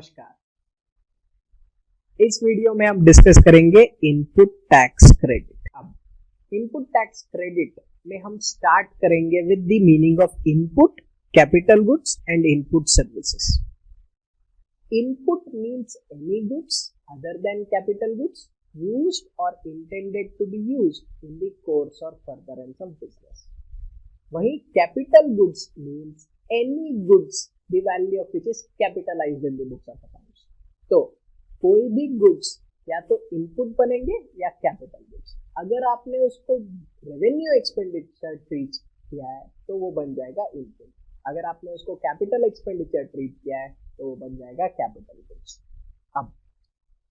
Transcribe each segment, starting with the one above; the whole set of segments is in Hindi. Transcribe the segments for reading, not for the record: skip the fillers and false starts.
नमस्कार। इस वीडियो में हम डिस्कस करेंगे इनपुट टैक्स क्रेडिट। अब इनपुट टैक्स क्रेडिट में हम स्टार्ट करेंगे with the meaning of input, capital goods and input services. Input means any goods other than capital goods used or intended to be used in the course or furtherance of business. वहीं capital goods means any goods the value of which is capitalized in the books of accounts. तो कोई भी goods या तो इनपुट बनेंगे या कैपिटल गुड्स। अगर आपने उसको रेवेन्यू एक्सपेंडिचर ट्रीट किया है तो वो बन जाएगा इनपुट। अगर आपने उसको कैपिटल एक्सपेंडिचर ट्रीट किया है तो वो बन जाएगा कैपिटल गुड्स। अब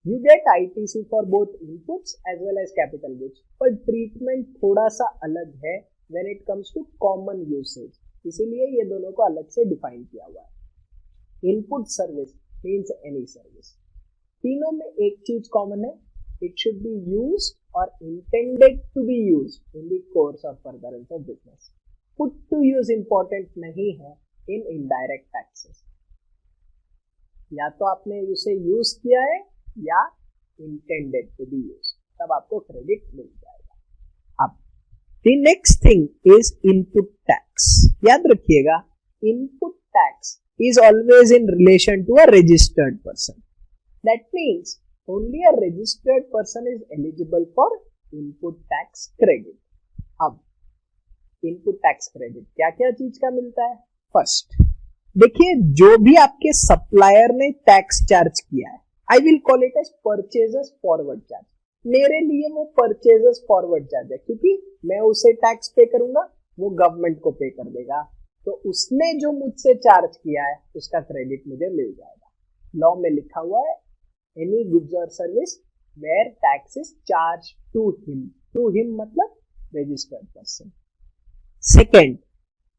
you get ITC for both inputs as well as capital goods, पर ट्रीटमेंट थोड़ा सा अलग है when it comes to common usage, इसीलिए ये दोनों को अलग से डिफाइन किया हुआ है। Input service means any service. तीनों में एक चीज कॉमन है, इट शुड बी यूज्ड और intended to be used in the course और furtherance of business. Put to use important नहीं है इन इनडायरेक्ट टैक्सेस। या तो आपने उसे यूज किया है या इंटेंडेड टू बी यूज्ड, तब आपको क्रेडिट मिल जाएगा। अब the next thing is input tax. याद रखिएगा, input tax is always in relation to a registered person. That means only a registered person is eligible for input tax credit. अब इनपुट टैक्स क्रेडिट क्या क्या चीज का मिलता है? फर्स्ट देखिए, जो भी आपके सप्लायर ने टैक्स चार्ज किया है, I will call it as purchases forward charge। मेरे लिए वो purchases forward charge है, क्योंकि मैं उसे टैक्स पे करूंगा, वो गवर्नमेंट को पे कर देगा, तो उसने जो मुझसे चार्ज किया है उसका क्रेडिट मुझे मिल जाएगा। लॉ में लिखा हुआ है एनी गुड्स और service where tax is charge to him. To him मतलब registered person. Second,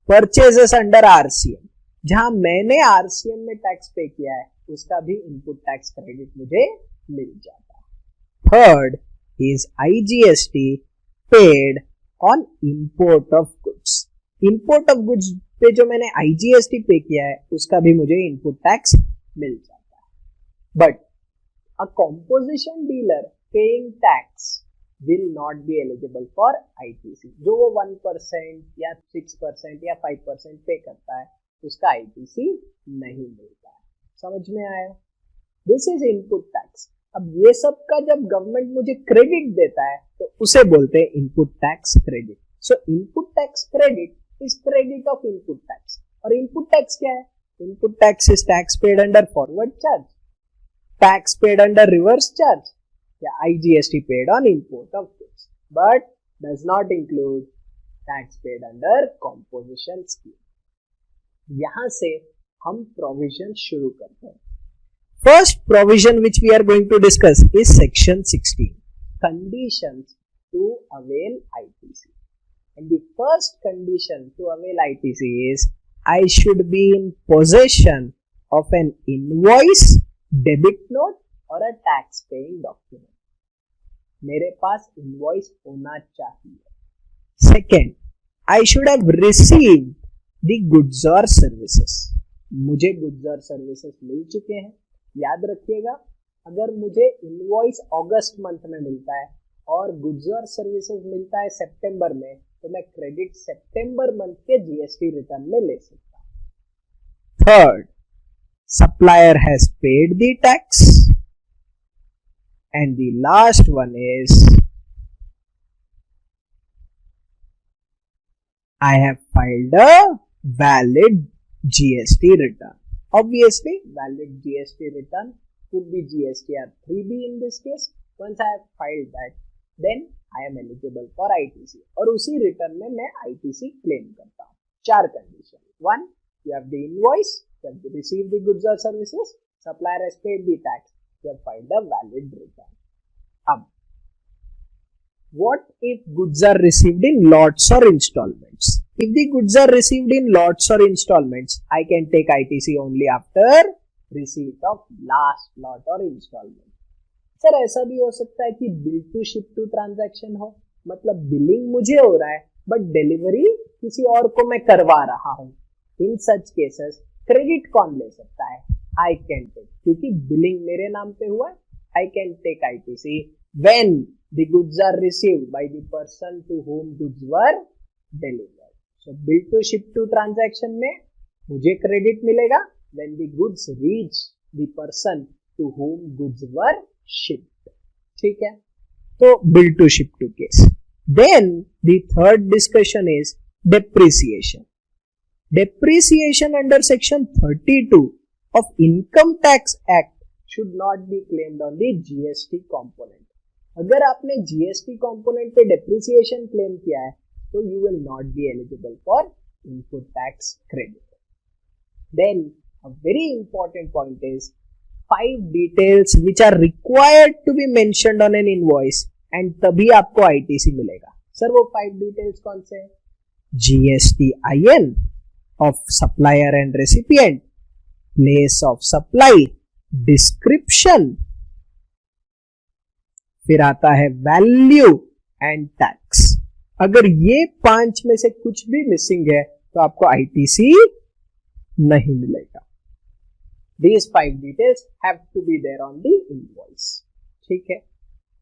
purchases under RCM, जहां मैंने आरसीएम में टैक्स पे किया है उसका भी इनपुट टैक्स क्रेडिट मुझे मिल जाता है। Third is IGST paid on import of goods. Import of goods पे जो मैंने आईजीएसटी पे किया है उसका भी मुझे इनपुट टैक्स मिल जाता है। But a composition dealer paying tax will not be eligible for ITC. जो वो 1% या 6% या 5% पे करता है उसका आईटीसी नहीं मिलता है। समझ में आया? This is input tax. अब ये सब का जब गवर्नमेंट मुझे क्रेडिट देता है तो उसे बोलते हैं input tax credit. So input tax credit is credit of input tax. और इनपुट टैक्स क्या है? Input tax is tax paid under forward charge, tax paid under reverse charge, या IGST paid on import of goods, but does not include tax paid under composition scheme. यहां से हम प्रोविजन शुरू करते हैं। First provision which we are going to discuss is section 16, conditions to avail ITC. And the first condition to avail ITC is I should be in possession of an invoice, debit note और अ टैक्स पेइंग डॉक्यूमेंट। मेरे पास इनवॉइस होना चाहिए। Second, I should have received the goods और सर्विसेज। मुझे गुड्स और सर्विसेज मिल चुके हैं। याद रखिएगा, अगर मुझे इनवॉइस अगस्त मंथ में मिलता है और गुड्स और सर्विसेज मिलता है सितंबर में, तो मैं क्रेडिट सितंबर मंथ के जीएसटी रिटर्न में ले सकता हूं। Third, supplier has paid the tax. And the last one is I have filed a valid GST return. Obviously, valid GST return could be GSTR 3B in this case. Once I have filed that, then I am eligible for ITC. और उसी रिटर्न में मैं ITC क्लेम करता हूँ। 4 condition. 1, you have the invoice, you have received the goods or services, supplier has paid the tax, you have filed a valid return. अब what if goods are received in lots or installments? If the goods are received in lots or installments, I can take ITC only after receipt of last lot or installment. Sir ऐसा भी हो सकता है कि bill to ship to transaction हो, मतलब बिलिंग मुझे हो रहा है बट डिलीवरी किसी और को मैं करवा रहा हूं। इन सच केसेस क्रेडिट कौन ले सकता है? आई कैन टेक, क्योंकि बिलिंग मेरे नाम पे हुआ है, I can take ITC when the goods are received by the person to home goods were delivered. So bill to ship to transaction में मुझे क्रेडिट मिलेगा when the goods reach the person to home goods were shipped. ठीक है, तो bill to ship to case. Then the third discussion is depreciation. Depreciation under section 32 of Income Tax Act should not be claimed on the GST component. अगर आपने GST component पे depreciation claim किया है तो you will not be eligible for input tax credit. Then a very important point is 5 details which are required to be mentioned on an invoice and तभी आपको ITC मिलेगा। सर वो 5 details कौन से हैं? GSTIN of supplier and recipient, place of supply, description, फिर आता है वैल्यू एंड टैक्स। अगर ये 5 में से कुछ भी मिसिंग है तो आपको ITC नहीं मिलेगा। These 5 details have to be there on the invoice. ठीक है,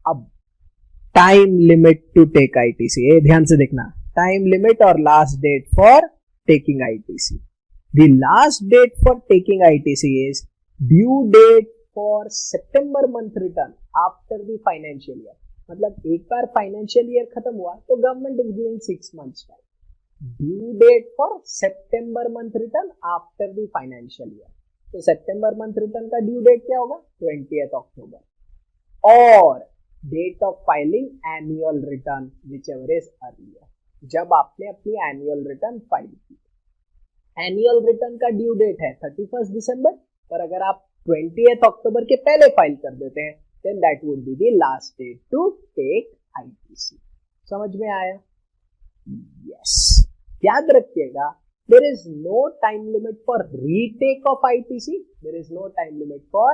अब time limit to take ITC, ये ध्यान से देखना, time limit or last date for taking ITC. The last date for taking ITC is due date for September month return after the financial year. मतलब एक बार फाइनेंशियल ईयर खत्म हुआ तो government is giving 6 months time. Due date for September month return after the financial year. तो सितंबर मंथ रिटर्न का ड्यू डेट क्या होगा? 20th October. और date of filing annual return whichever is earlier. जब आपने अपनी एनुअल रिटर्न फाइल की, एनुअल रिटर्न का ड्यू डेट है 31st December, पर अगर आप 20th October के पहले फाइल कर देते हैं then that would be the last date to take ITC. समझ में आया? Yes. याद रखिएगा, there is no time limit for retake of ITC. There is no time limit for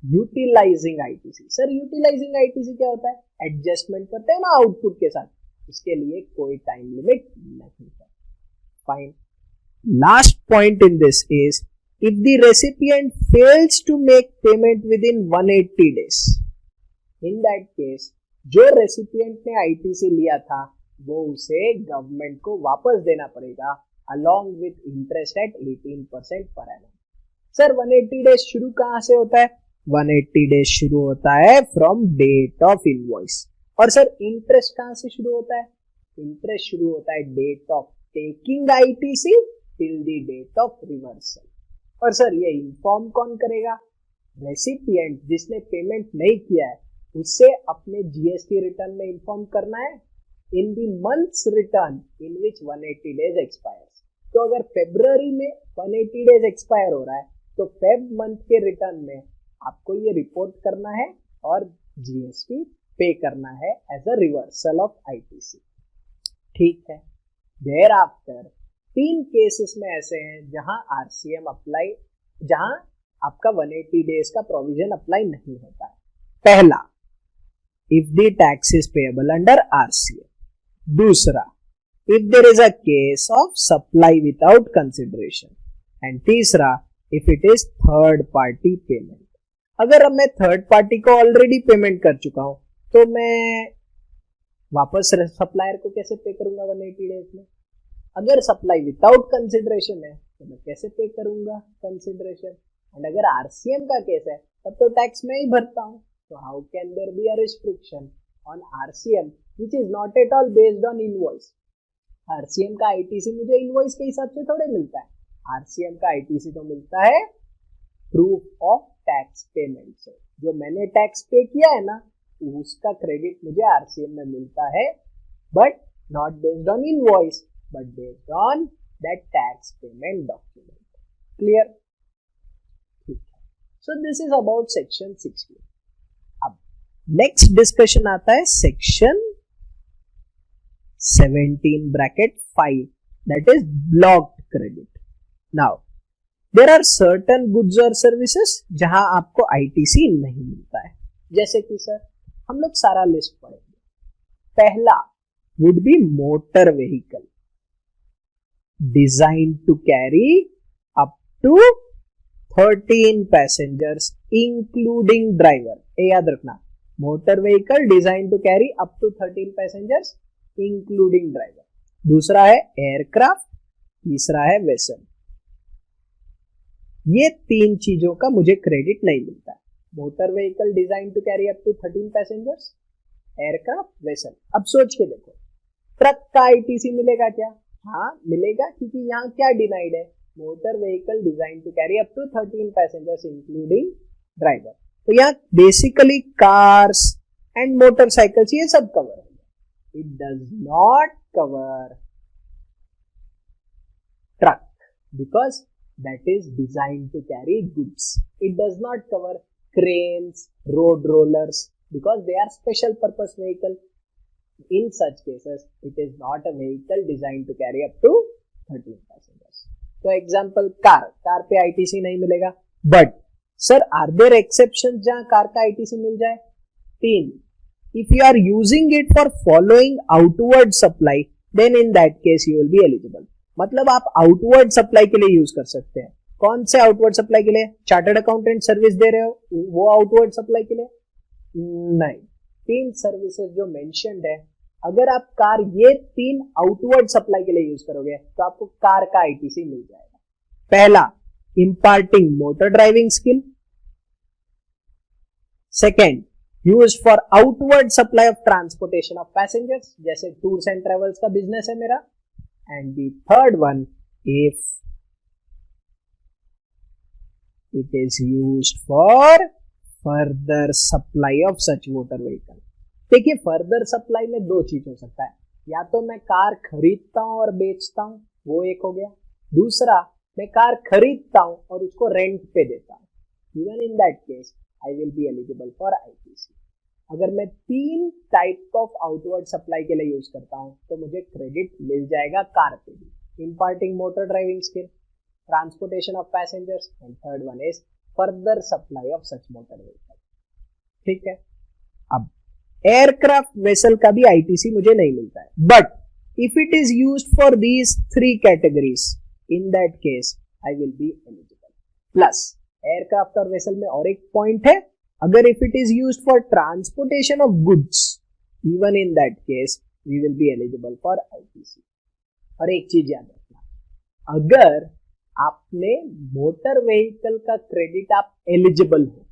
utilizing ITC. Sir utilizing ITC क्या होता है? एडजस्टमेंट करते हैं ना आउटपुट के साथ, इसके लिए कोई टाइम लिमिट नहीं है. Fine. Last point in this is if the recipient fails to make payment within 180 days, in that case जो रेसिपिएंट ने ITC लिया था वो उसे गवर्नमेंट को वापस देना पड़ेगा along with interest at 18% per annum. Sir 180 days शुरू कहां से होता है? 180 डेज शुरू होता है फ्रॉम डेट ऑफ इनवॉइस. और सर इंटरेस्ट कहां से शुरू होता है? इंटरेस्ट शुरू होता है date of taking ITC till the date of reversal. और सर ये इन्फॉर्म कौन करेगा? रेसिपिएंट जिसने पेमेंट नहीं किया है उससे अपने GST रिटर्न में इन्फॉर्म करना है in the months return in which 180 days expires. तो अगर फेब्रुअरी में 180 डेज एक्सपायर हो रहा है तो फेब मंथ के रिटर्न में आपको ये रिपोर्ट करना है और GST पे करना है as a reversal of ITC. ठीक है. देयर आफ्टर 3 केसेस में ऐसे हैं जहां RCM अप्लाई, जहां आपका 180 डेज का प्रोविजन अप्लाई नहीं होता है. पहला, if the tax is payable under RCM. दूसरा, if there is a case of supply without consideration. And तीसरा, if it is third party payment. अगर अब मैं थर्ड पार्टी को ऑलरेडी पेमेंट कर चुका हूं तो मैं वापस सप्लायर को कैसे पे करूंगा 180 डेज में? अगर सप्लाई विदाउट कंसिडरेशन है तो मैं कैसे पे करूंगा कंसिडरेशन? एंड अगर RCM का केस है तब तो टैक्स मैं ही भरता हूं. तो how can there be a restriction on RCM which is not at all based on invoice? RCM का ITC मुझे इनवॉइस के हिसाब से थोड़े मिलता है. RCM का ITC तो मिलता है प्रूफ ऑफ टैक्स पेमेंट से. जो मैंने टैक्स पे किया है ना उसका क्रेडिट मुझे RCM में मिलता है, but not based on invoice but based on that tax payment document. Clear? ठीक है. So this is about section 16. अब next discussion आता है section 17 bracket 5, that is blocked credit. Now there are certain goods or services जहां आपको ITC नहीं मिलता है. जैसे कि सर हम लोग सारा लिस्ट पढ़ेंगे. पहला would be motor vehicle designed to carry up to 13 passengers including driver. ये याद रखना, motor vehicle design to carry up to 13 passengers including driver. दूसरा है एयरक्राफ्ट, तीसरा है वेसल। ये तीन चीजों का मुझे क्रेडिट नहीं मिलता है। Motor vehicle design to carry up to 13 passengers, aircraft, vessel. अब सोच के देखो, ट्रक का आईटीसी मिलेगा क्या? हाँ मिलेगा, क्योंकि यहाँ क्या डिनाइड है? Motor vehicle design to carry up to 13 passengers including driver. तो यहाँ बेसिकली कार्स एंड मोटरसाइकिल्स ये सब कवर है। It does not cover truck because that is designed to carry goods. It does not cover cranes, road rollers because they are special purpose vehicle. In such cases, it is not a vehicle designed to carry up to 13 passengers. So example car पे ITC नहीं मिलेगा. But sir, are there exceptions जहाँ कार का ITC मिल जाए? 3. If you are using it for following outward supply, then in that case you will be eligible. मतलब आप आउटवर्ड सप्लाई के लिए यूज कर सकते हैं। कौन से आउटवर्ड सप्लाई के लिए? चार्टर्ड अकाउंटेंट सर्विस दे रहे हो, वो आउटवर्ड सप्लाई के लिए नहीं। 3 सर्विसेज जो मेंशन्ड है, अगर आप कार ये 3 आउटवर्ड सप्लाई के लिए यूज करोगे तो आपको कार का आईटीसी मिल जाएगा। पहला, imparting motor driving skill. Second, use for outward supply of transportation of passengers, जैसे टूर्स एंड ट्रेवल्स का बिजनेस है मेरा। And the third one, if it is used for further supply of such motor vehicle। देखिए, फर्दर सप्लाई में 2 चीज हो सकता है, या तो मैं कार खरीदता हूं और बेचता हूं, वो एक हो गया। दूसरा, मैं कार खरीदता हूं और उसको रेंट पे देता हूं। Even in that case I will be eligible for ITC. अगर मैं 3 टाइप ऑफ आउटवर्ड सप्लाई के लिए यूज करता हूं तो मुझे क्रेडिट मिल जाएगा कार पे भी। Imparting motor driving skill, transportation of passengers, and third one is further supply of such motor vehicle. ठीक है। अब एयरक्राफ्ट वेसल का भी आईटीसी मुझे नहीं मिलता है, but if it is used for these 3 categories, in that case I will be eligible. Plus aircraft और वेसल में और एक पॉइंट है, अगर if it is used for transportation of goods, even in that case we will be eligible for ITC। और एक चीज याद रखना, अगर आपने मोटर व्हीकल का क्रेडिट आप एलिजिबल हो,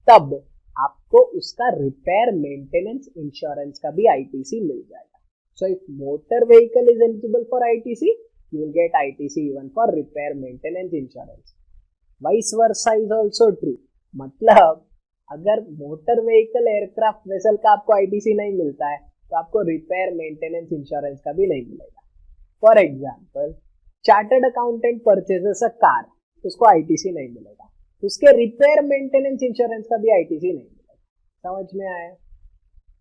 तब आपको उसका रिपेयर मेंटेनेंस इंश्योरेंस का भी ITC मिल जाएगा। So if motor vehicle is eligible for ITC, you will get ITC even for repair maintenance insurance। Vice versa is also true। मतलब अगर मोटर व्हीकल, एयरक्राफ्ट, वेसल का आपको आईटीसी नहीं मिलता है तो आपको रिपेयर मेंटेनेंस इंश्योरेंस का भी नहीं मिलेगा। For example, chartered accountant purchases a car, उसको आईटीसी नहीं मिलेगा, उसके रिपेयर मेंटेनेंस इंश्योरेंस का भी आईटीसी नहीं मिलेगा। समझ में आया?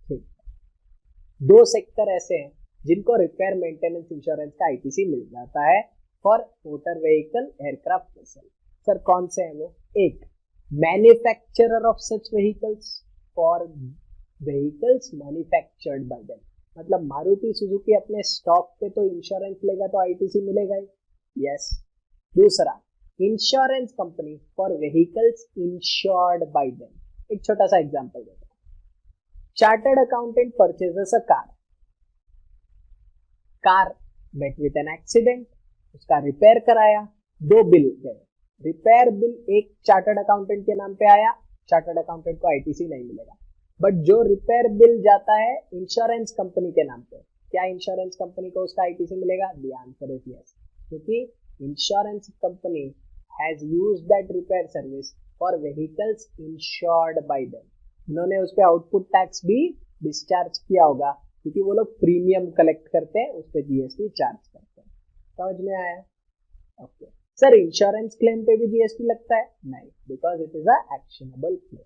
ठीक। 2 सेक्टर ऐसे हैं जिनको रिपेयर मेंटेनेंस इंश्योरेंस का आईटीसी मिल जाता है for motor vehicle, aircraft, vessel. Sir कौन से हैं वो? एक, manufacturer of such vehicles, for vehicles manufactured by them. मतलब मारुति सुजुकी अपने स्टॉक पे तो इंश्योरेंस लेगा तो आईटीसी मिलेगा ही, यस। दूसरा, insurance company for vehicles insured by them. एक छोटा सा एग्जांपल देता हूं। Chartered accountant purchases a car met with an accident, उसका रिपेयर कराया, 2 बिल गए। रिपेयर बिल एक चार्टर्ड अकाउंटेंट के नाम पे आया, चार्टर्ड अकाउंटेंट को आईटीसी नहीं मिलेगा। बट जो रिपेयर बिल जाता है इंश्योरेंस कंपनी के नाम पे, क्या इंश्योरेंस कंपनी को उसका आईटीसी मिलेगा? द आंसर इज यस, क्योंकि insurance company has used that repair service for vehicles insured by them. उन्होंने उस पे आउटपुट टैक्स भी डिस्चार्ज किया होगा, क्योंकि वो लोग प्रीमियम कलेक्ट करते हैं, उस पर जीएसटी चार्ज करते हैं। समझ में आया? ओके। सर इंश्योरेंस क्लेम पे भी जीएसटी लगता है? नहीं, because it is a actionable claim.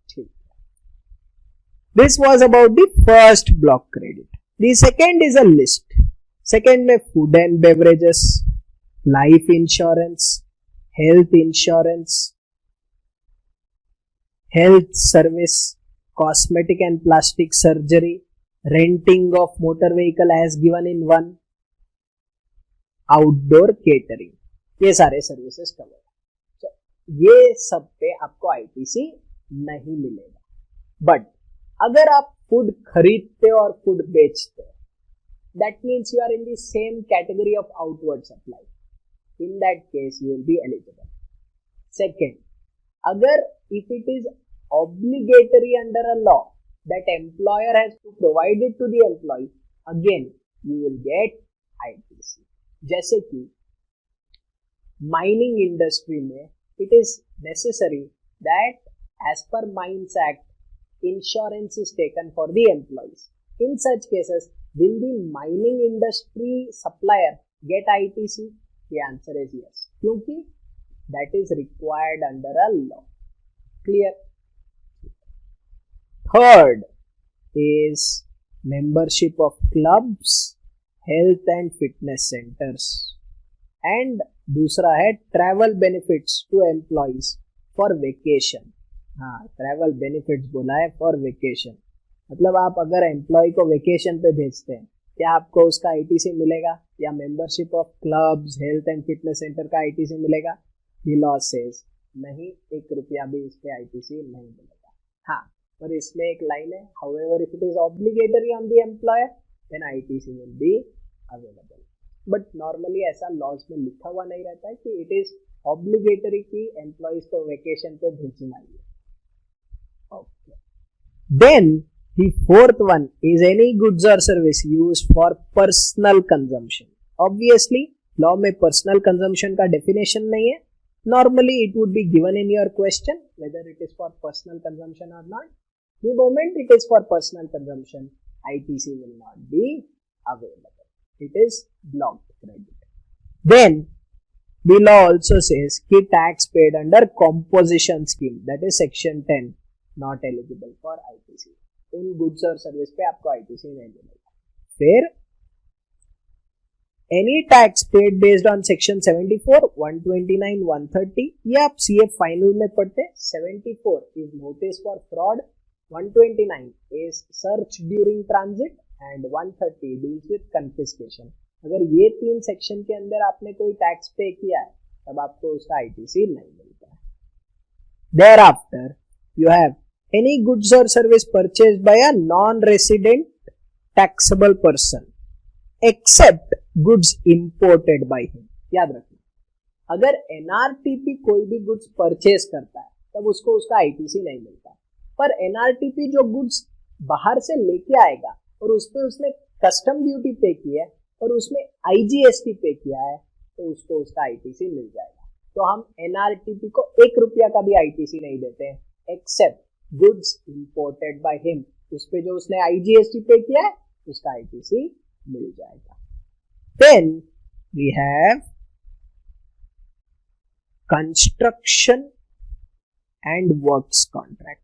ठीक है। This was about the first block credit. The second is a list. Second में food and beverages, life insurance, health insurance, health service, cosmetic and plastic surgery, renting of motor vehicle as given in 1, outdoor catering, ये सारे सर्विसेज कवर। ये सब पे आपको आईटीसी नहीं मिलेगा। बट अगर आप फूड खरीदते और फूड बेचते, that means you are in the same category of outward supply, in that case you will be eligible. Second, अगर if it is obligatory under a law that employer has to provide it to the employee, again you will get ITC। जैसे कि माइनिंग इंडस्ट्री में it is necessary that as per Mines Act insurance is taken for the employees. In such cases, will the mining industry supplier get ITC? The answer is yes, क्योंकि that is required under a law. Clear? Third is membership of clubs, health and fitness centers, and दूसरा है travel benefits to employees for vacation। हाँ, travel benefits बोला है for vacation, मतलब आप अगर एम्प्लॉय को वेकेशन पे भेजते हैं, क्या आपको उसका आईटीसी मिलेगा, या membership of clubs, health and fitness centre का आईटीसी मिलेगा? The law says नहीं, 1 रुपया भी इस पे आईटीसी नहीं मिलेगा। हाँ, और इसमें एक लाइन है, however if it is obligatory on the employer then ITC will be available। But normally ऐसा लॉज में लिखा हुआ नहीं रहता है कि इट इज ऑब्लिगेटरी कि एम्प्लॉइज को वेकेशन पे भेजना ही है। Okay, then the fourth one is any goods or service used for personal consumption। obviously law में personal consumption का definition नहीं है, normally it would be given in your question whether it is for personal consumption or not। the moment it is for personal consumption, ITC will not be available, it is blocked credit। then the law also says कि tax paid under composition scheme, that is section 10, not eligible for ITC। उन गुड्स और सर्विस पे आपको आईटीसी नहीं मिलेगा। फिर any tax paid based on section 74, 129, 130, ये आप सीए फाइनल में पढ़ते हैं। 74 is notice for fraud, 129 is search during transit and 130 deals with confiscation. अगर ये 3 सेक्शन के अंदर आपने कोई टैक्स पे किया है तब आपको उसका आईटीसी नहीं मिलता है। Thereafter you have any goods or service purchased by a non-resident taxable person except goods imported by him। याद रखना, अगर एनआरटीपी कोई भी गुड्स परचेज करता है तब उसको उसका आईटीसी नहीं मिलता, पर एनआरटीपी जो गुड्स बाहर से लेके आएगा और उसपे उसने कस्टम ड्यूटी पे की है और उसमें आईजीएसटी पे किया है तो उसको उसका आईटीसी मिल जाएगा। तो हम एनआरटीपी को 1 रुपया का भी आईटीसी नहीं देते हैं except goods imported by him, उस पे जो उसने आईजीएसटी पे किया है उसका आईटीसी मिल जाएगा। Then we have construction and works contract.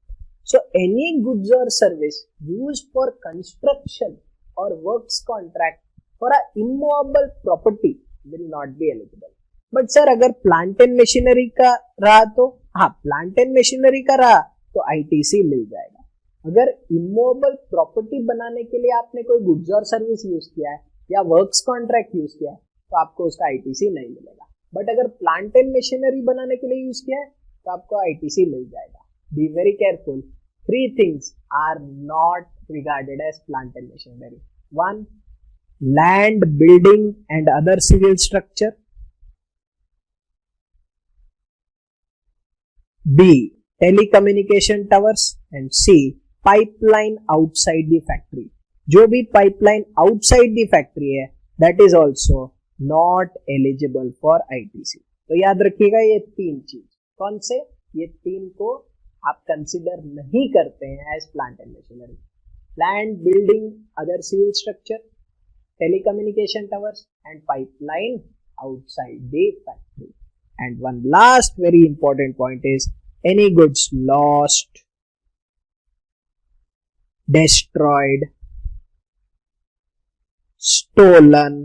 So any goods और service used for construction or works contract for a immovable property will not be eligible. But sir अगर प्लांट एंड मशीनरी का रहा तो हाँ, प्लांट एंड मशीनरी का रहा तो आईटीसी मिल जाएगा। अगर इमूवेबल प्रॉपर्टी बनाने के लिए आपने कोई गुड्स और सर्विस यूज किया है या वर्क्स कॉन्ट्रैक्ट यूज किया है तो आपको उसका आईटीसी नहीं मिलेगा। बट अगर प्लांट एंड मशीनरी बनाने के लिए यूज किया है तो आपको आईटीसी मिल जाएगा। Be very careful, 3 things are not regarded as plant and machinery. 1, land, building and other civil structure. B, telecommunication towers, and C, pipeline outside the factory. जो भी पाइपलाइन आउटसाइड द फैक्ट्री है that is also not eligible for ITC. तो याद रखिएगा ये 3 चीज कौन से, ये 3 को आप कंसिडर नहीं करते हैं as plant and machinery. Land, building, other civil structure, telecommunication towers and pipeline outside the factory. And one last very important point is any goods lost, destroyed, stolen,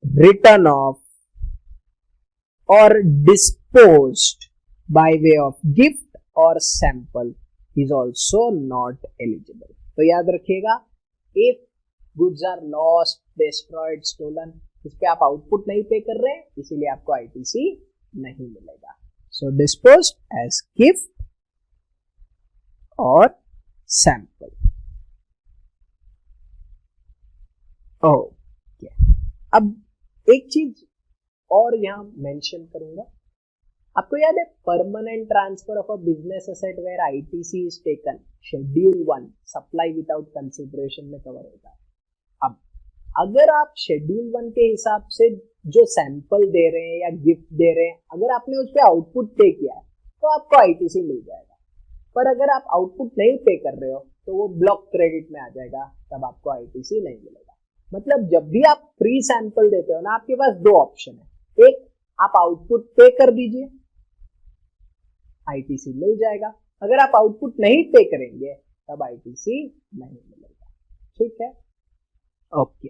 written off or disposed by way of gift or sample is also not eligible। तो याद रखिएगा, if goods are lost, destroyed, stolen, इस पे आप आउटपुट नहीं पे कर रहे हैं इसीलिए आपको आईटीसी नहीं मिलेगा. सो डिस्पोज्ड एज गिफ्ट और सैंपल. ओके, अब एक चीज और यहां मेंशन करूंगा. आपको याद है permanent transfer of a business asset where ITC is taken, schedule 1 supply without consideration में कवर होता है. अब अगर आप शेड्यूल 1 के हिसाब से जो सैंपल दे रहे हैं या गिफ्ट दे रहे हैं, अगर आपने उस पर आउटपुट पे किया है तो आपको आईटीसी मिल जाएगा. पर अगर आप आउटपुट नहीं पे कर रहे हो तो वो ब्लॉक क्रेडिट में आ जाएगा, तब आपको आईटीसी नहीं मिलेगा. मतलब जब भी आप फ्री सैंपल देते हो ना, आपके पास दो ऑप्शन है. एक, आप आउटपुट पे कर दीजिए, आईटीसी मिल जाएगा. अगर आप आउटपुट नहीं पे करेंगे तब आईटीसी नहीं मिलेगा. ठीक है, okay.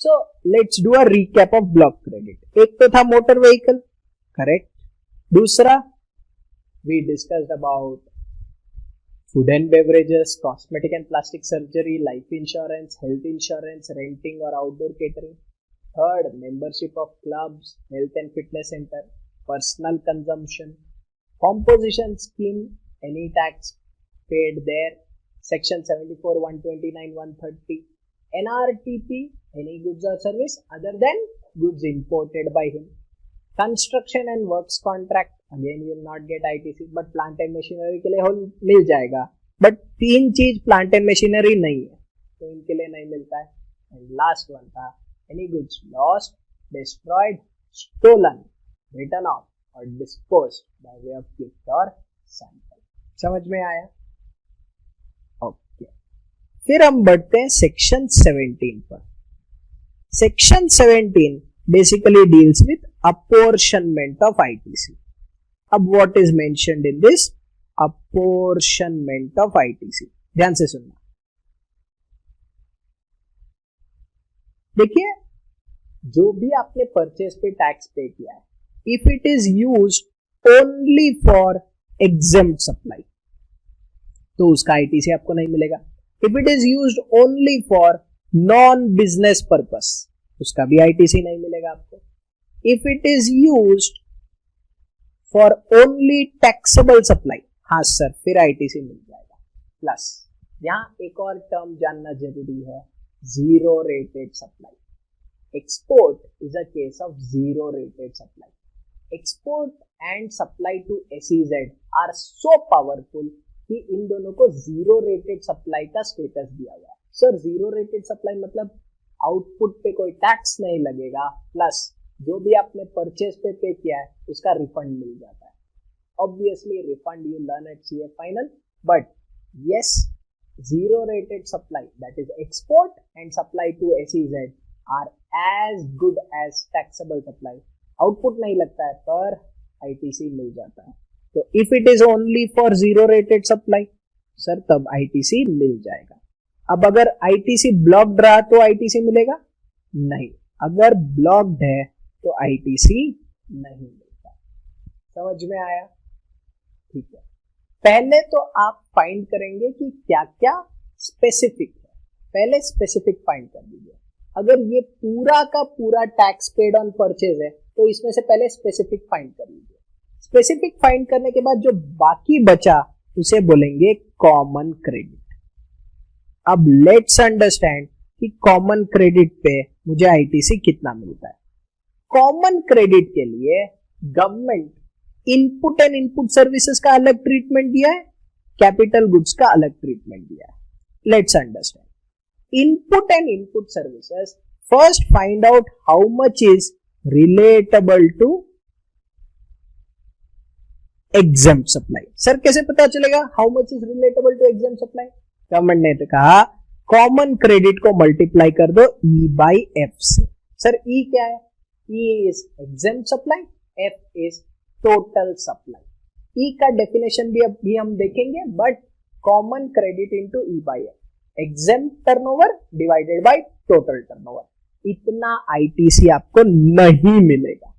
So let's do a recap of block credit. एक तो था मोटर व्हीकल, करेक्ट. दूसरा we discussed about food and beverages, cosmetic and plastic surgery, life insurance, health insurance, renting और outdoor catering. Third, membership of clubs, health and fitness centre, personal consumption, composition scheme, any tax paid there, section 74, 129, 130, NRTP, any goods or service other than goods imported by him. Construction and works contract, again you will not get ITC, but plant and machinery के लिए मिल जाएगा. but तीन चीज plant and machinery नहीं है तो इनके लिए नहीं मिलता है. and last one था any goods lost, destroyed, stolen, written off और disposed by way of gift और sample. समझ में आया? ओके. फिर हम बढ़ते हैं सेक्शन 17 पर. Section 17 basically deals with apportionment of ITC. अब what is mentioned in this apportionment of ITC? ध्यान से सुनना. देखिए, जो भी आपने परचेज पे टैक्स पे किया है, if it is used only for exempt supply तो उसका आईटीसी आपको नहीं मिलेगा. if it is used only for non business purpose उसका भी आईटीसी नहीं मिलेगा आपको. if it is used for only taxable supply, हाँ सर, फिर आईटीसी मिल जाएगा. प्लस यहां एक और टर्म जानना जरूरी है, zero rated supply. Export is a case of zero rated supply. Export and supply to SEZ are so powerful कि इन दोनों को जीरो रेटेड सप्लाई का स्टेटस दिया गया है. सर जीरो रेटेड सप्लाई मतलब आउटपुट पे कोई टैक्स नहीं लगेगा, प्लस जो भी आपने परचेज पे किया है उसका रिफंड मिल जाता है. Obviously refund you learn at CA final, but yes, zero rated supply that is export and supply to SEZ are as good as taxable supply. Output नहीं लगता है पर आईटीसी मिल जाता है. तो if it is only for zero rated supply sir, तब आईटीसी मिल जाएगा. अब अगर आईटीसी ब्लॉक्ड रहा तो आईटीसी मिलेगा नहीं. अगर ब्लॉक्ड है तो आईटीसी नहीं मिलता. समझ में आया? ठीक है. पहले तो आप फाइंड करेंगे कि क्या क्या स्पेसिफिक है. पहले स्पेसिफिक फाइंड कर दीजिए. अगर ये पूरा का पूरा टैक्स पेड ऑन परचेज है तो इसमें से पहले स्पेसिफिक फाइंड कर लीजिए. स्पेसिफिक फाइंड करने के बाद जो बाकी बचा उसे बोलेंगे कॉमन क्रेडिट. अब लेट्स अंडरस्टैंड कि कॉमन क्रेडिट पे मुझे आईटीसी कितना मिलता है. कॉमन क्रेडिट के लिए government input and input services का अलग ट्रीटमेंट दिया है, कैपिटल गुड्स का अलग ट्रीटमेंट दिया है. Let's understand input and input services. First find out how much is relatable to exempt supply. Sir कैसे पता चलेगा how much is relatable to exempt supply? Government ने तो कहा कॉमन क्रेडिट को मल्टीप्लाई कर दो E by F से. सर E क्या है? E is exempt supply, F is total supply. E का डेफिनेशन भी हम देखेंगे, but common credit into E by F, exempt turnover divided by total turnover. इतना आईटीसी आपको नहीं मिलेगा.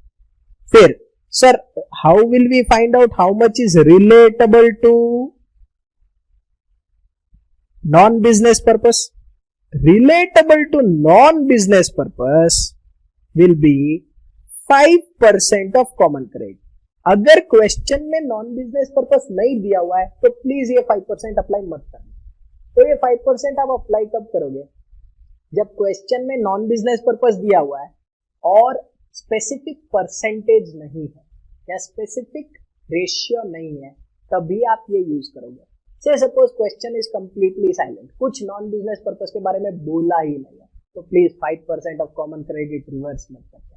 फिर sir how will we find out how much is relatable to non business purpose? Relatable to non business purpose will be 5% of common credit. अगर क्वेश्चन में नॉन बिजनेस पर्पस नहीं दिया हुआ है तो प्लीज ये 5% अप्लाई मत करना। तो ये 5% आप अप्लाई कब करोगे? जब क्वेश्चन में नॉन बिजनेस पर्पस दिया हुआ है और स्पेसिफिक परसेंटेज नहीं है या स्पेसिफिक रेशियो नहीं है, तभी आप ये यूज करोगे। से suppose question is completely silent, कुछ नॉन बिजनेस पर्पस के बारे में बोला ही नहीं है, तो please 5% of common credit reverse मत करते।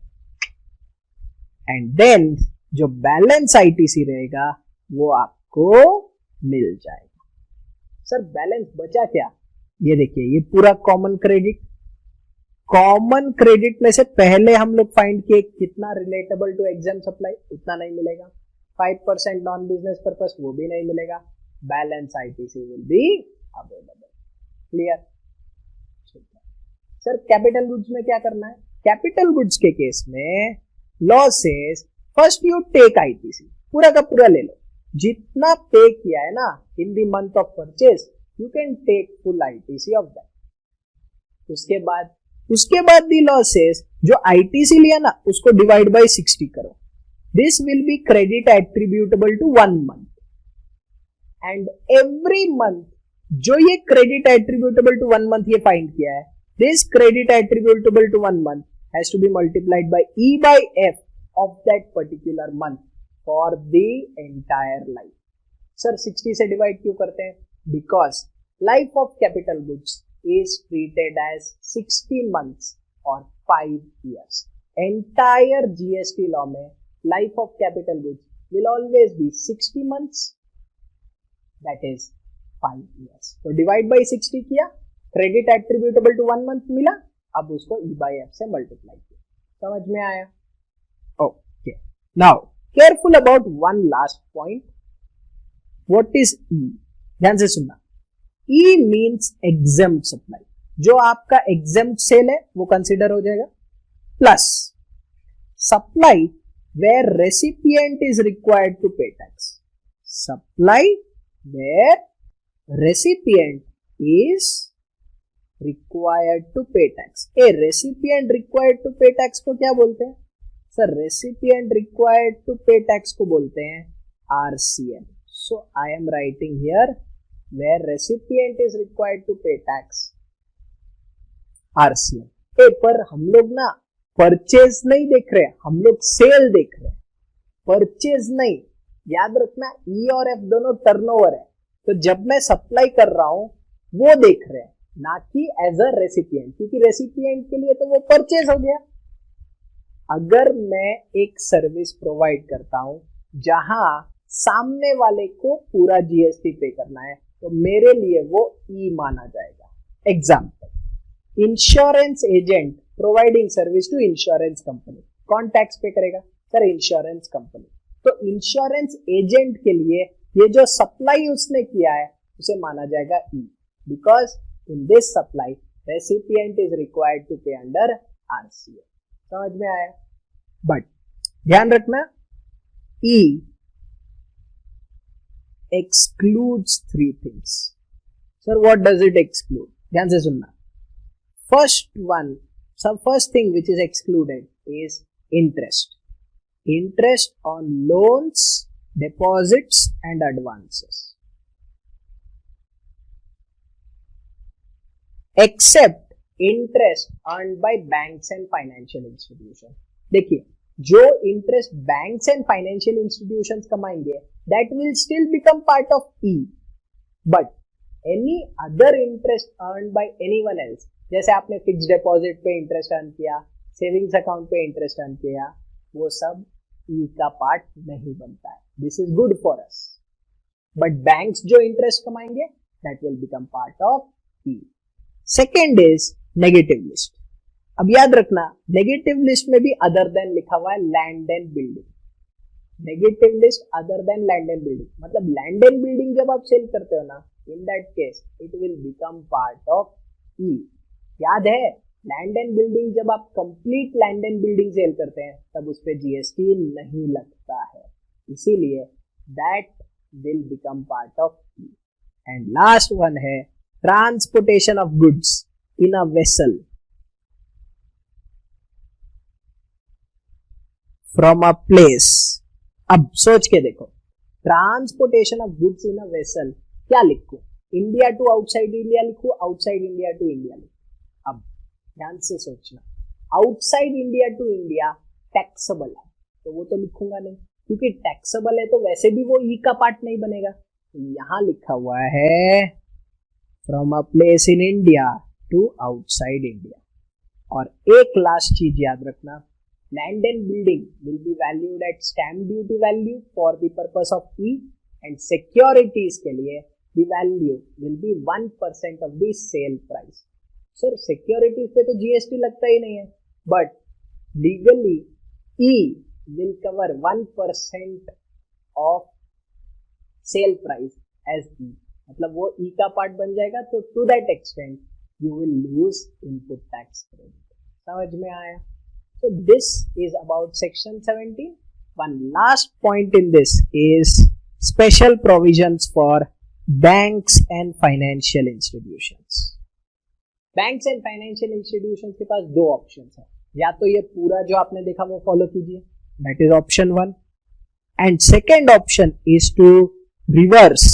एंड देन जो बैलेंस आईटीसी रहेगा वो आपको मिल जाएगा। सर बैलेंस बचा क्या? ये देखिए, ये पूरा कॉमन क्रेडिट, कॉमन क्रेडिट में से पहले हम लोग फाइंड किए कितना रिलेटेबल टू एग्जाम सप्लाई, उतना नहीं मिलेगा। 5% नॉन बिजनेस पर्पस, वो भी नहीं मिलेगा। Balance ITC will be available. Clear? Sir capital goods में क्या करना है? कैपिटल गुड्स के केस में law says first you take ITC, पूरा का पूरा ले लो, जितना पे किया है ना in the month of purchase you can take full ITC of that. उसके बाद दी लॉ सेज जो आईटीसी लिया ना उसको डिवाइड बाय 60 करो। This will be credit attributable to 1 month and every month जो ये क्रेडिट एट्रीब्यूटेबल टू 1 मंथ ये फाइंड किया है, this credit attributable to 1 month has to be multiplied by E by F of that particular month for the entire life. Sir 60 से डिवाइड क्यों करते हैं? Because life of capital goods is treated as 60 months or 5 years. Entire GST law में life of capital goods will always be 60 months, that is 5 years. तो divide by 60 किया, credit attributable to 1 month मिला, अब उसको E by F से मल्टीप्लाई किया। समझ में आया? Okay. Now, careful about one last point. What is E? ध्यान से सुनना। E means exempt supply. जो आपका exempt sale है वो consider हो जाएगा, plus supply where recipient is required to pay tax. Supply where recipient is required to pay tax. A recipient required to pay tax को क्या बोलते हैं? Sir recipient required to pay tax को बोलते हैं RCM. So I am writing here where recipient is required to pay tax RCM. पर हम लोग ना परचेज नहीं देख रहे, हम लोग सेल देख रहे हैं, परचेज नहीं। याद रखना E और F दोनों टर्नओवर है, तो जब मैं सप्लाई कर रहा हूं वो देख रहे हैं, ना कि एज अ रेसिपिएंट, क्योंकि रेसिपिएंट के लिए तो वो परचेज हो गया। अगर मैं एक सर्विस प्रोवाइड करता हूं जहां सामने वाले को पूरा जीएसटी पे करना है, तो मेरे लिए वो ई माना जाएगा। Example, insurance agent providing service to insurance company, कौन टैक्स पे करेगा? Sir insurance company. तो इंश्योरेंस एजेंट के लिए ये जो सप्लाई उसने किया है उसे माना जाएगा E, because in this supply recipient is required to pay under RCM. समझ में आया? बट ध्यान रखना E excludes 3 things. Sir, what does it exclude? ध्यान से सुनना। First thing which is excluded is interest. Interest on loans, deposits and advances. Except interest earned by banks and financial institutions. देखिए, जो interest banks and financial institutions कमाएंगे that will still become part of E, but any other interest earned by anyone else, जैसे आपने फिक्स डिपॉजिट पे इंटरेस्ट अर्न किया, सेविंग्स अकाउंट पे इंटरेस्ट अर्न किया, वो सब E का पार्ट नहीं बनता है। This is good for us, but banks जो इंटरेस्ट कमाएंगे that will become part of E. Second is negative list. अब याद रखना, नेगेटिव लिस्ट में भी अदर देन लिखा हुआ है land and building. Negative list other than land and building, मतलब लैंड एंड बिल्डिंग जब आप सेल करते हो ना, in that case it will become part of E. याद है, लैंड एंड बिल्डिंग जब आप complete land and building sale करते हैं तब उस पर जीएसटी नहीं लगता है, इसीलिए that will become part of E. And last one है transportation of goods in a vessel from a place अब सोच के देखो, transportation of goods in a vessel क्या लिखूं? इंडिया टू आउटसाइड इंडिया लिखूं, आउटसाइड इंडिया टू इंडिया लिखूं? अब ध्यान से सोचना, outside India to India taxable है तो वो तो लिखूंगा नहीं, क्योंकि टैक्सेबल है तो वैसे भी वो ई का पार्ट नहीं बनेगा। तो यहां लिखा हुआ है from a place in India to outside India. और एक लास्ट चीज याद रखना, land and building will be valued at stamp duty value for the purpose of E, and securities के लिए the value will be 1% of the sale price. Sir securities पे तो जीएसटी लगता ही नहीं है, but legally uh will cover 1% of sale price as uh, मतलब वो ई का पार्ट बन जाएगा। तो to that extent you will lose input tax credit. समझ में आया? So this is about section 17. One last point in this is special provisions for banks and financial institutions. Banks and financial institutions के पास दो options है, या तो ये पूरा जो आपने देखा वो follow कीजिए, that is option 1, and second option is to reverse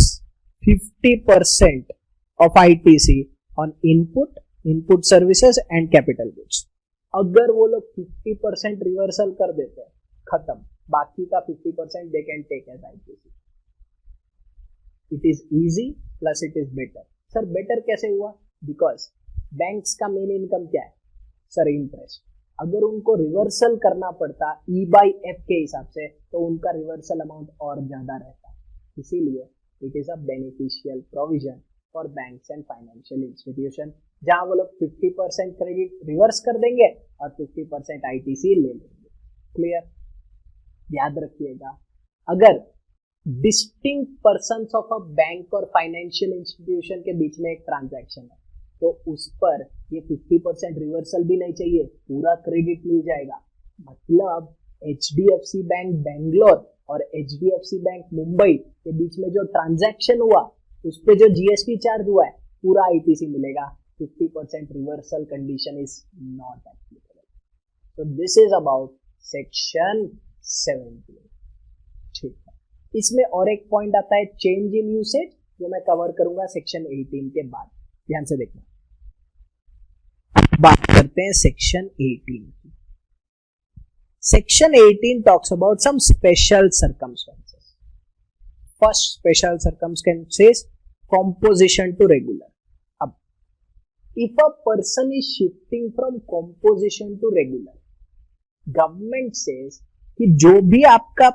50% of ITC on input services and capital goods. अगर वो लोग 50% रिवर्सल कर देते हैं, खत्म, बाकी का 50% they can take as ITC. It is easy plus it is better. Sir better कैसे हुआ? बिकॉज बैंक्स का मेन इनकम क्या है? Sir interest. अगर उनको रिवर्सल करना पड़ता ई बाई एफ के हिसाब से तो उनका रिवर्सल अमाउंट और ज्यादा रहता, इसीलिए it is a beneficial provision for banks and financial institution, जहां वो लोग 50% क्रेडिट रिवर्स कर देंगे और 50% आईटीसी ले लेंगे। क्लियर? याद रखिएगा, अगर distinct persons of a bank और फाइनेंशियल इंस्टीट्यूशन के बीच में एक ट्रांजैक्शन है तो उस पर ये 50% रिवर्सल भी नहीं चाहिए, पूरा क्रेडिट मिल जाएगा। मतलब एचडीएफसी बैंक बेंगलोर और एचडीएफसी बैंक मुंबई के बीच में जो ट्रांजैक्शन हुआ उस पे जो जीएसटी चार्ज हुआ है पूरा आईटीसी मिलेगा। 50% reversal condition is not applicable. So this is about section 17. ठीक है, इसमें और एक पॉइंट आता है चेंज इन यूसेज, जो मैं कवर करूंगा सेक्शन 18 के बाद। ध्यान से देखना, बात करते हैं सेक्शन 18 की। Section 18 talks about some special circumstances. First special circumstance is composition to regular. If a person is shifting from composition to regular, government says कि जो भी आपका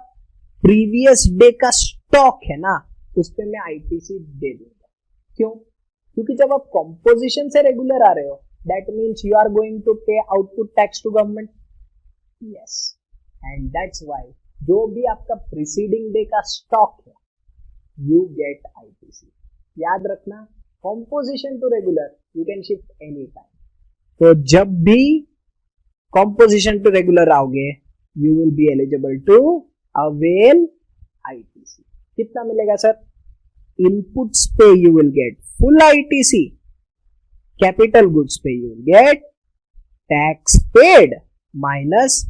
प्रीवियस डे का स्टॉक है ना उस पे मैं आईटीसी दे दूंगा। क्यों? क्योंकि जब आप कंपोजिशन से रेगुलर आ रहे हो that means you are going to pay output tax to government. Yes, and that's why जो भी आपका प्रीसीडिंग डे का स्टॉक है यू गेट आईटीसी। याद रखना, composition to regular you can shift any time. तो जब भी कंपोजिशन टू रेगुलर आओगे you will be eligible to avail ITC. कितना मिलेगा सर? इनपुट्स पे you will get full ITC, capital goods पे you will get tax paid minus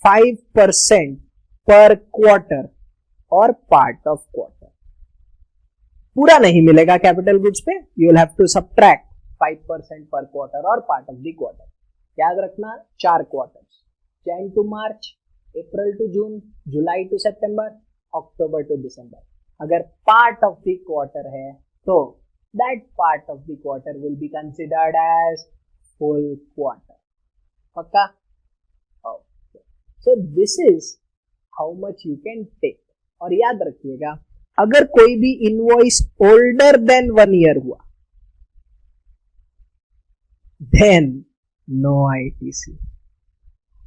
5% per quarter और पार्ट ऑफ क्वार्टर। पूरा नहीं मिलेगा कैपिटल गुड्स पे, you will have to subtract 5% per quarter और पार्ट ऑफ द क्वार्टर। याद रखना 4 quarters, Jan to March, April to June, July to September, October to December. अगर पार्ट ऑफ द क्वार्टर है तो that part of the quarter will be considered as full quarter. पक्का? Okay, so this is how much you can take. और याद रखिएगा, अगर कोई भी इनवॉइस ओल्डर देन 1 ईयर हुआ देन नो आईटीसी।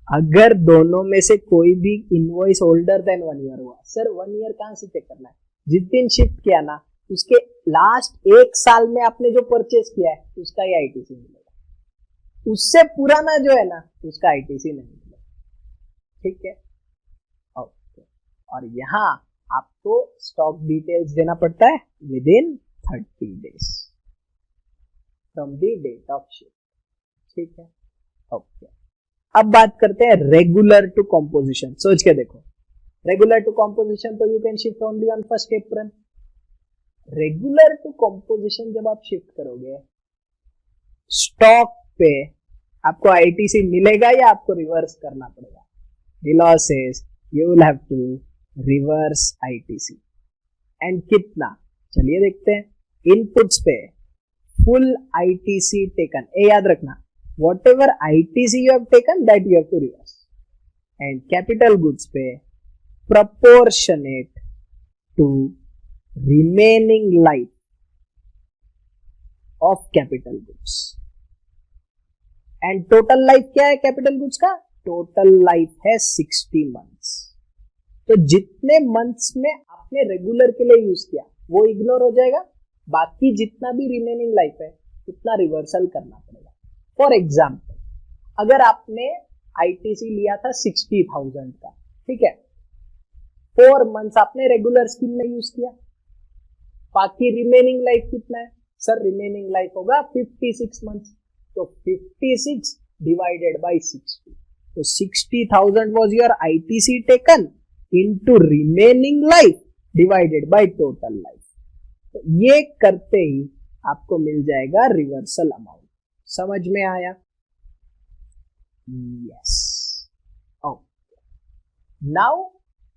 अगर दोनों में से कोई भी इनवॉइस ओल्डर देन 1 ईयर हुआ, सर 1 ईयर कहां से चेक करना है? जिस दिन शिफ्ट किया ना उसके लास्ट 1 साल में आपने जो परचेस किया है उसका ही आईटीसी मिलेगा, उससे पुराना जो है ना उसका आईटीसी नहीं मिलेगा। ठीक है, ओके। और यहां आपको स्टॉक डिटेल्स देना पड़ता है within 30 days from the date of shift. ठीक है, ओके। अब बात करते हैं रेगुलर टू कंपोजिशन। सोच के देखो, Regular to composition तो you can shift only on 1st April. Regular to composition जब आप शिफ्ट करोगे स्टॉक पे आपको आईटीसी मिलेगा या आपको रिवर्स करना पड़ेगा? The law says you will have to reverse ITC. And कितना? चलिए देखते हैं. इनपुट्स पे फुल ITC टेकन, ए याद रखना, whatever ITC you have taken that you have to reverse. And capital goods पे proportionate to remaining life of capital goods. And total life क्या है कैपिटल गुड्स का? टोटल लाइफ है 60 मंथ्स. तो जितने मंथ्स में आपने रेगुलर के लिए यूज किया वो इग्नोर हो जाएगा, बाकी जितना भी रिमेनिंग लाइफ है उतना रिवर्सल करना पड़ेगा. फॉर एग्जाम्पल, अगर आपने आईटीसी लिया था 60,000 का, ठीक है, 4 मंथ्स आपने रेगुलर स्कीम में यूज किया, बाकी रिमेनिंग लाइफ कितना है? सर रिमेनिंग लाइफ होगा 56 मंथ्स. तो 56 डिवाइडेड बाय 60. तो 60,000 was your ITC taken into remaining life divided by total life. तो ये करते ही आपको मिल जाएगा रिवर्सल अमाउंट. समझ में आया? यस. ओके. नाउ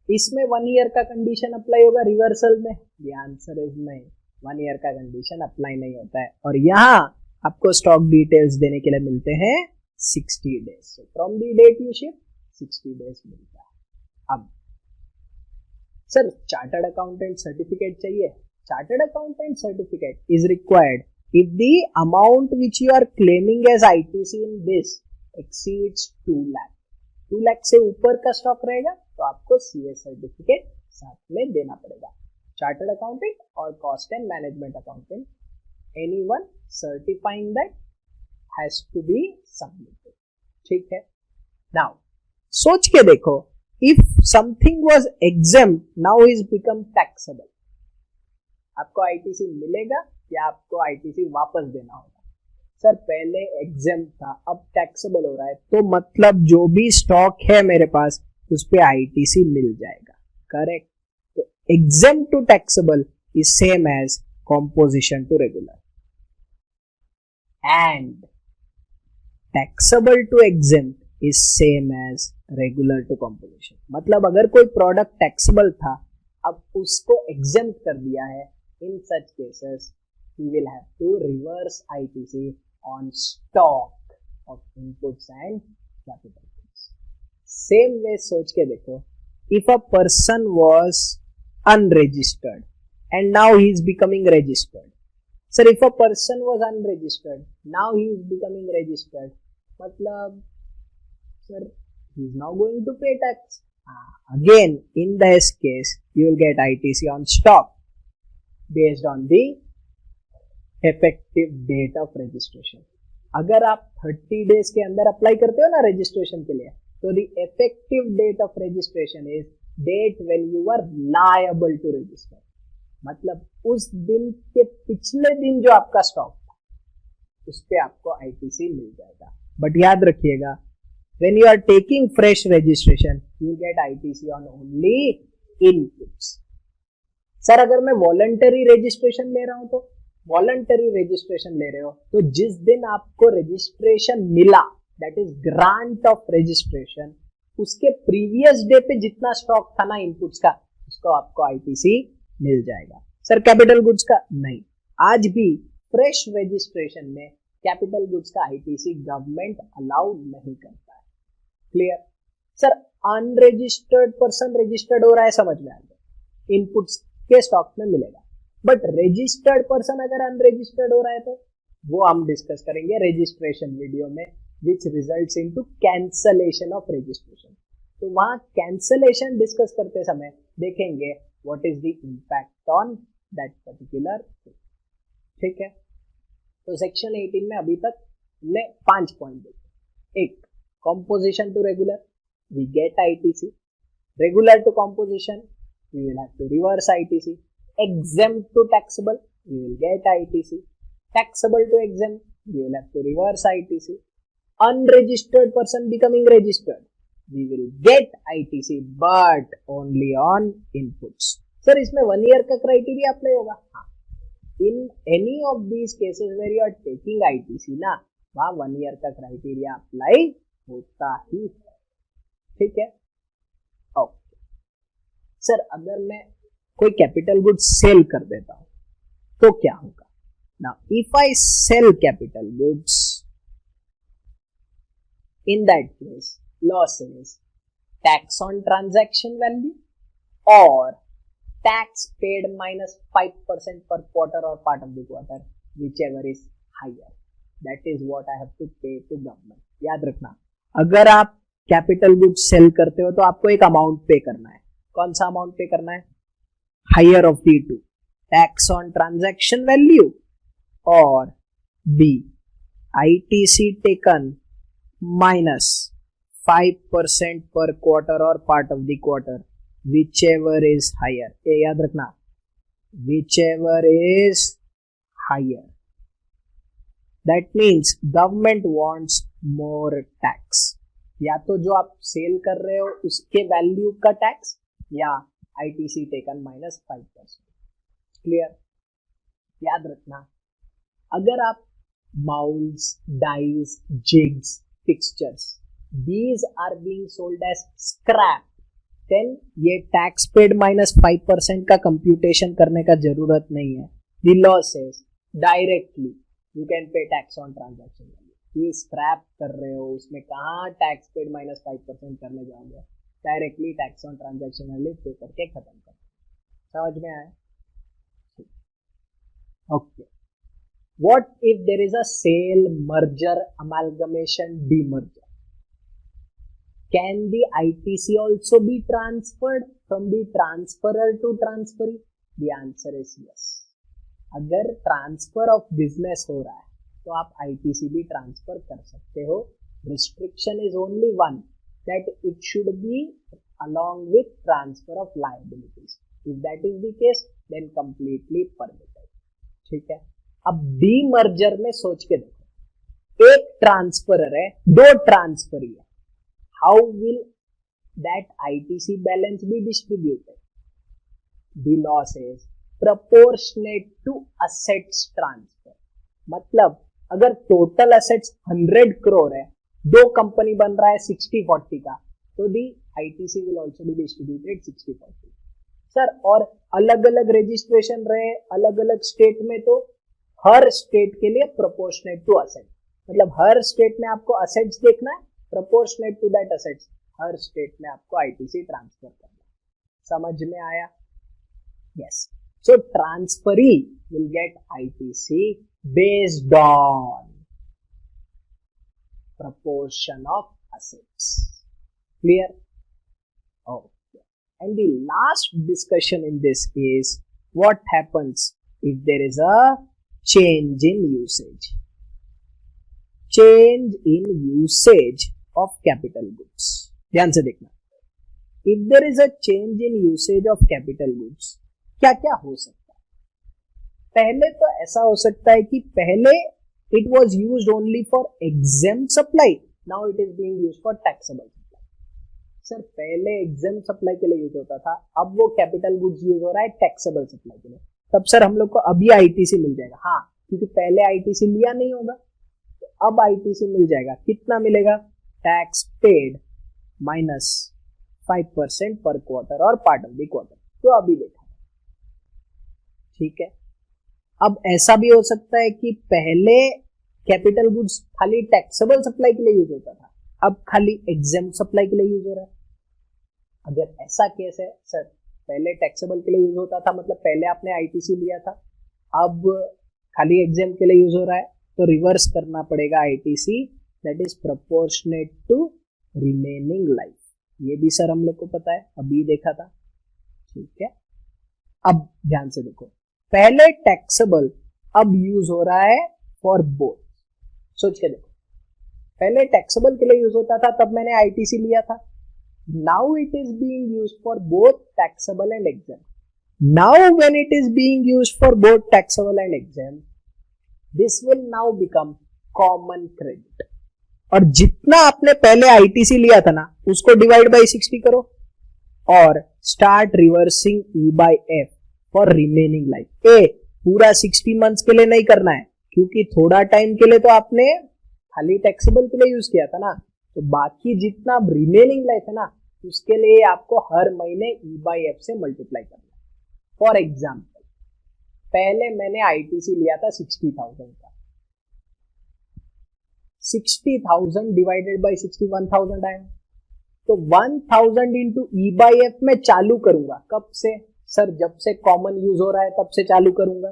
इसमें 1 ईयर का कंडीशन अप्लाई होगा रिवर्सल में? ये आंसर इज नहीं, 1 ईयर का कंडीशन अप्लाई नहीं होता है. और यहां आपको स्टॉक डिटेल्स देने के लिए मिलते हैं 60 days. So from the date you shift 60 days मिलता है. अब सर चार्टर्ड अकाउंटेंट सर्टिफिकेट चाहिए. Chartered accountant certificate is required if the amount which you are claiming as ITC in this exceeds 2 lakh. 2 lakh से ऊपर का स्टॉक रहेगा तो आपको सीए सर्टिफिकेट साथ में देना पड़ेगा. चार्टर्ड अकाउंटेंट और cost and management accountant, anyone certifying that has to be submitted. ठीक है. Now सोच के देखो, if something was exempt now is become taxable. आपको आईटीसी मिलेगा या आपको आईटीसी वापस देना होगा? सर पहले exempt था, अब taxable हो रहा है, तो मतलब जो भी स्टॉक है मेरे पास उस पे आईटीसी मिल जाएगा. करेक्ट. तो exempt to taxable is same as composition to regular. And taxable to exempt is same as regular to composition. मतलब अगर कोई प्रोडक्ट टैक्सेबल था अब उसको exempt कर दिया है, in such cases we will have to reverse ITC on stock of inputs and capital goods. Same way सोच के देखो, if a person was unregistered and now he is becoming registered. Sir, if a person was unregistered, now he is becoming registered. मतलब, sir, he is now going to pay tax. Again, in this case, you will get ITC on stock based on the effective date of registration. अगर आप 30 days के अंदर अप्लाई करते हो ना रजिस्ट्रेशन के लिए, तो the effective date of registration is date when you were liable to register. मतलब उस दिन के पिछले दिन जो आपका स्टॉक था उस पे आपको आईटीसी मिल जाएगा. बट याद रखिएगा, when you are taking fresh registration you get ITC on only inputs. Sir अगर मैं वॉलंटरी रजिस्ट्रेशन ले रहा हूं, तो वॉलंटरी रजिस्ट्रेशन ले रहे हो तो जिस दिन आपको रजिस्ट्रेशन मिला, that is grant of registration, उसके प्रीवियस डे पे जितना स्टॉक था ना इनपुट्स का, उसको आपको आईटीसी मिल जाएगा. सर कैपिटल गुड्स का नहीं. आज भी फ्रेश रजिस्ट्रेशन में कैपिटल गुड्स का आईटीसी गवर्नमेंट अलाउड नहीं करता है. Clear? Sir unregistered person registered हो रहा है, समझ में आ गया, इनपुट्स के स्टॉक में मिलेगा. बट रजिस्टर्ड पर्सन अगर अनरजिस्टर्ड हो रहा है तो वो हम डिस्कस करेंगे रजिस्ट्रेशन वीडियो में, which results into cancellation of registration. तो वहां कैंसलेशन डिस्कस करते समय देखेंगे what is the impact on that particular thing. ठीक है. तो सेक्शन 18 में अभी तक हमने 5 पॉइंट देखे. एक, composition to regular, we get ITC. Regular to composition, we will have to reverse ITC. Exempt to taxable, we will get ITC. Taxable to exempt, we will have to reverse ITC. Unregistered person becoming registered, we will get ITC but only on inputs. Sir इसमें 1 year का क्राइटेरिया अप्लाई होगा? हाँ, in any of these cases where you are taking ITC ना, वहां 1 year का क्राइटेरिया अप्लाई होता ही है. ठीक है, ओके. सर अगर मैं कोई कैपिटल गुड्स सेल कर देता हूं तो क्या होगा? Now if I sell capital goods, in that case loss is tax on transaction value or tax paid minus 5% per quarter or part of the quarter, whichever is higher. That is what I have to pay to government. याद रखना, अगर आप कैपिटल गुड्स सेल करते हो तो आपको एक अमाउंट पे करना है. कौन सा अमाउंट पे करना है? Higher of the two, tax on transaction value or B, ITC taken minus 5% per quarter or part of the quarter, whichever is higher. ये याद रखना, whichever is higher. That means government wants more tax. या तो जो आप सेल कर रहे हो उसके वैल्यू का टैक्स या ITC taken minus 5%. क्लियर? याद रखना, अगर आप moulds, dies, jigs, fixtures, these are being sold as scrap, then ये टैक्स पेड माइनस 5% का कंप्यूटेशन करने का जरूरत नहीं है. The law says directly you can pay tax on transaction value. ये स्क्रैप कर रहे हो, उसमें कहाँ टैक्स पेड माइनस 5% करने जाओगे? Directly tax on transaction value पे करके खत्म कर. समझ में आया? Okay. What if there is a sale, merger, amalgamation, demerger? Can the ITC also be transferred from the transferor to transferee? The answer is yes. अगर ट्रांसफर ऑफ बिजनेस हो रहा है तो आप ITC भी ट्रांसफर कर सकते हो. Restriction is only one, that it should be along with transfer of liabilities. If that is the case, then completely permitted. ठीक है. अब डीमर्जर में सोच के देखो, एक ट्रांसफरर है, दो ट्रांसफरी है. How will that ITC balance be distributed? The law says proportionate to assets transfer. मतलब अगर टोटल असेट्स 100 करोड़ है, दो कंपनी बन रहा है 60-40 का, तो दी ITC will also be distributed 60-40. Sir और अलग अलग रजिस्ट्रेशन रहे अलग अलग स्टेट में, तो हर स्टेट के लिए प्रोपोर्शनेट टू असेट. मतलब हर स्टेट में आपको असेट्स देखना है, प्रोपोर्शनेट टू दैट असेट्स हर स्टेट में आपको ITC ट्रांसफर करना है. समझ में आया? Yes. So transferee will get ITC based on proportion of assets. Clear? Okay. And the last discussion in this is what happens if there is a change in usage. Change in usage of capital goods. ध्यान से देखना. If there is a change in usage of capital goods, क्या क्या हो सकता है? पहले तो ऐसा हो सकता है कि पहले it was used only for exempt supply, now it is being used for taxable supply. Sir पहले exempt supply के लिए यूज होता था, अब वो कैपिटल गुड्स यूज हो रहा है टैक्सेबल सप्लाई के लिए. तब सर हम लोग को अभी ITC मिल जाएगा. हाँ, क्योंकि पहले ITC लिया नहीं होगा, तो अब ITC मिल जाएगा. कितना मिलेगा? Tax paid minus 5% per quarter और पार्ट ऑफ द क्वार्टर, तो अभी देखा. ठीक है. अब ऐसा भी हो सकता है कि पहले कैपिटल गुड्स खाली टैक्सेबल सप्लाई के लिए यूज होता था, अब खाली एग्जेम्प्ट सप्लाई के लिए यूज हो रहा है. अगर ऐसा केस है, सर पहले टैक्सेबल के लिए यूज होता था, मतलब पहले आपने ITC लिया था, अब खाली एग्जेम्प्ट के लिए यूज हो रहा है, तो रिवर्स करना पड़ेगा ITC, that is proportionate to remaining life. ये भी सर हम लोग को पता है, अभी देखा था. ठीक है. अब ध्यान से देखो, पहले टैक्सेबल, अब यूज हो रहा है फॉर बोथ. सोच के देखो, पहले टैक्सेबल के लिए यूज होता था, तब मैंने ITC लिया था. Now it is being used for both taxable and exempt. Now when it is being used for both taxable and exempt, this will now become common credit. और जितना आपने पहले आईटीसी लिया था ना उसको डिवाइड बाय 60 करो और start reversing uh by F for remaining life. ए पूरा 60 मंथ्स के लिए नहीं करना है क्योंकि थोड़ा टाइम के लिए तो आपने खाली टैक्सेबल के लिए यूज किया था ना, तो बाकी जितना रिमेनिंग लाइफ है ना उसके लिए आपको हर महीने ई बाय एफ से मल्टीप्लाई करना है। फॉर एग्जाम्पल पहले मैंने आईटीसी लिया था 60,000 का, 60,000 डिवाइडेड बाय 60 1,000 आया, तो 1000 इंटू ई बाई एफ में चालू करूंगा। कब से सर? जब से कॉमन यूज हो रहा है तब से चालू करूंगा।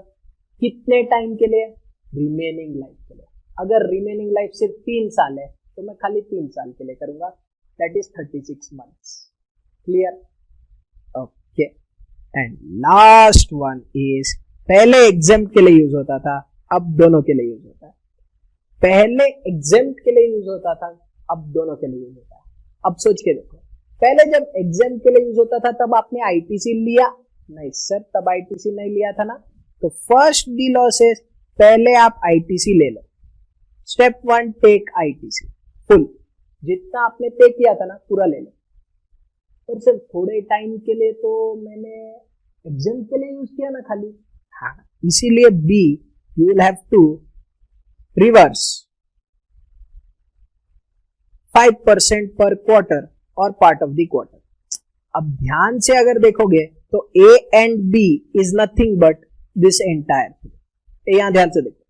कितने टाइम के लिए? रिमेनिंग लाइफ के लिए। अगर रिमेनिंग लाइफ सिर्फ 3 साल है तो मैं खाली 3 साल के लिए करूंगा, that is 36 months. Clear? Okay. And last one is पहले एग्जेम्प्ट के लिए यूज होता था, अब दोनों के लिए यूज होता है। पहले एग्जेम्प्ट के लिए यूज होता था, अब दोनों के लिए यूज होता है। अब सोच के देखो, पहले जब एग्जेम्प्ट के लिए यूज होता था तब आपने आईटीसी लिया? नहीं सर, तब आईटीसी नहीं लिया था ना। तो फर्स्ट दी लॉसेस, पहले आप आईटीसी ले लो। स्टेप 1 टेक आईटीसी फुल, जितना आपने पे किया था ना पूरा ले लो। पर सिर्फ थोड़े टाइम के लिए तो मैंने एग्जेम्प्ट के लिए यूज किया ना खाली। हाँ, इसीलिए B you will have to reverse 5% per quarter और पार्ट ऑफ द क्वार्टर। अब ध्यान से अगर देखोगे तो A and B is nothing but this entire thing. यहां ध्यान से देखो,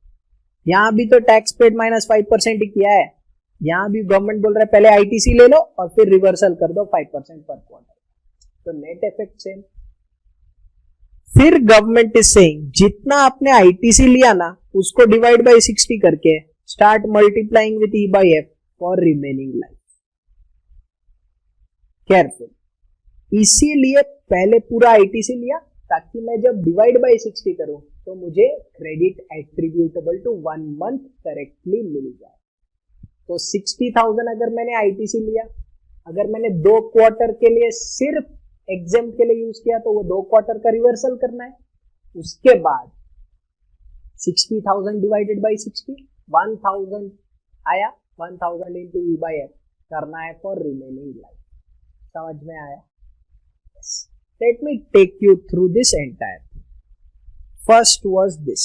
यहां भी तो टैक्स पेड माइनस 5% ही किया है। यहां भी गवर्नमेंट बोल रहा है पहले आईटीसी ले लो और फिर रिवर्सल कर दो 5% पर क्वार्टर, तो नेट इफेक्ट सेम। फिर गवर्नमेंट इज सेइंग जितना आपने आईटीसी लिया ना उसको डिवाइड बाय 60 करके start multiplying with E by F for remaining life. Careful, इसीलिए पहले पूरा आईटीसी लिया ताकि मैं जब डिवाइड बाय 60 करूं तो मुझे credit attributable to 1 month correctly मिल जाए। तो 60,000 अगर मैंने आईटीसी लिया, अगर मैंने 2 क्वार्टर के लिए सिर्फ एग्जेम्प्ट के लिए यूज किया तो वो 2 क्वार्टर का रिवर्सल करना है। उसके बाद 60,000 डिवाइडेड बाय 60, 1000 आया, 1000 इंटू ई बाय एफ करना है फॉर रिमेनिंग लाइफ। समझ में आया? Let me take you through this entire thing. First was this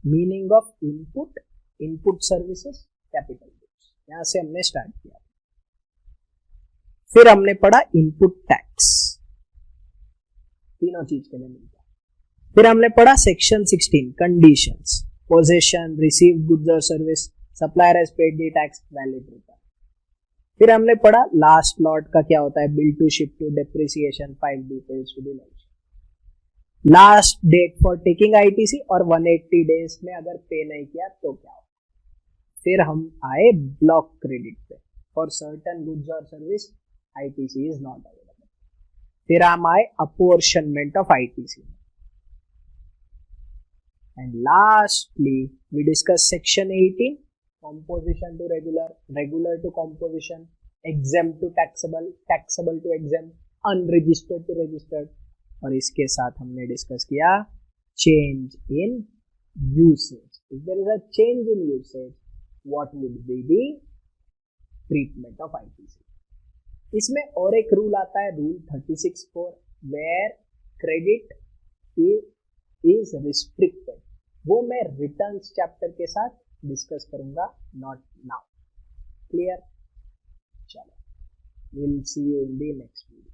meaning of input, input services, capital goods. यहां से हमने स्टार्ट किया। फिर हमने पढ़ा इनपुट टैक्स, तीनों चीज के लिए मिलता है। फिर हमने पढ़ा section 16 conditions, possession, receive goods और service, supplier has paid the tax, valid return. फिर हमने पढ़ा लास्ट लॉट का क्या होता है, bill to ship to, depreciation, 5 details to be mention, last date for taking ITC और 180 डेज में अगर पे नहीं किया तो क्या होगा। फिर हम आए ब्लॉक क्रेडिट पे, फॉर सर्टेन गुड्स और service ITC is not available. फिर हम आए apportionment of ITC, and lastly we discuss section 18 composition to regular, regular to composition, exempt to taxable, taxable to exempt, unregistered to registered, और इसके साथ हमने डिस्कस किया change in usage. If there is a change in usage, what would be the treatment of ITC? इसमें और एक रूल आता है, rule 36(4), where credit is restricted. वो मैं रिटर्न्स चैप्टर के साथ डिस्कस करूंगा, नॉट नाउ। क्लियर? चलो, will see you in the next video.